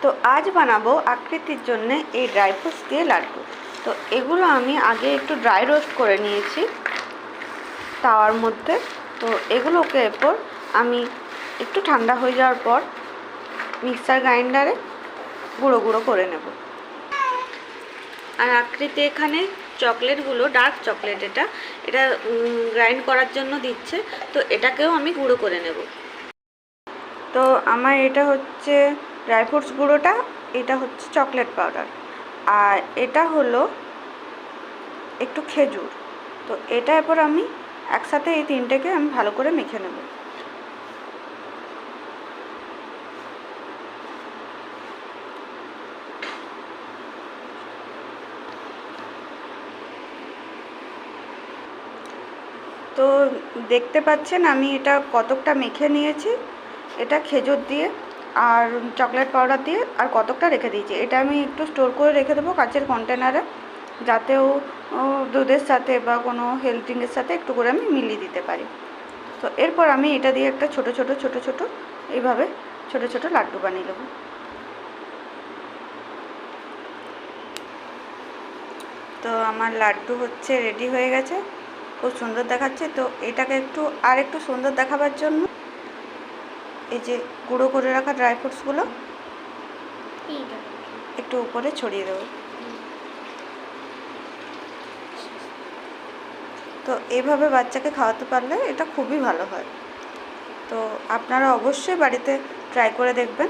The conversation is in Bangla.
তো আজ বানাবো আকৃতির জন্য এই ড্রাই ফ্রুটস দিয়ে লাড্ডু। তো এগুলো আমি আগে একটু ড্রাই রোস্ট করে নিয়েছি তাওয়ার মধ্যে। তো এগুলোকে এরপর আমি একটু ঠান্ডা হয়ে যাওয়ার পর মিক্সার গ্রাইন্ডারে গুঁড়ো গুঁড়ো করে নেব। আর আকৃতি এখানে চকলেটগুলো ডার্ক চকলেট, এটা গ্রাইন্ড করার জন্য দিচ্ছে, তো এটাকেও আমি গুঁড়ো করে নেব। তো আমার এটা হচ্ছে ড্রাই ফ্রুটস গুঁড়োটা, এটা হচ্ছে চকলেট পাউডার, আর এটা হলো একটু খেজুর। তো এটা এরপর আমি একসাথে এই তিনটেকে আমি ভালো করে মেখে নেব। তো দেখতে পাচ্ছেন আমি এটা কতকটা মেখে নিয়েছি, এটা খেজুর দিয়ে আর চকলেট পাউডার দিয়ে, আর কতকটা রেখে দিয়েছি। এটা আমি একটু স্টোর করে রেখে দেবো কাচের কন্টেনারে, যাতেও দুধের সাথে বা কোনো হেলথ ড্রিঙ্কের সাথে একটু করে আমি মিলিয়ে দিতে পারি। তো এরপর আমি এটা দিয়ে একটা ছোট ছোট এইভাবে ছোট ছোট লাড্ডু বানিয়ে নেব। তো আমার লাড্ডু হচ্ছে রেডি হয়ে গেছে, খুব সুন্দর দেখাচ্ছে। তো এটাকে আর একটু সুন্দর দেখাবার জন্য এই যে গুঁড়ো করে রাখা ড্রাই ফ্রুটসগুলো একটু উপরে ছড়িয়ে দেবো। তো এইভাবে বাচ্চাকে খাওয়াতে পারলে এটা খুবই ভালো হয়। তো আপনারা অবশ্যই বাড়িতে ট্রাই করে দেখবেন।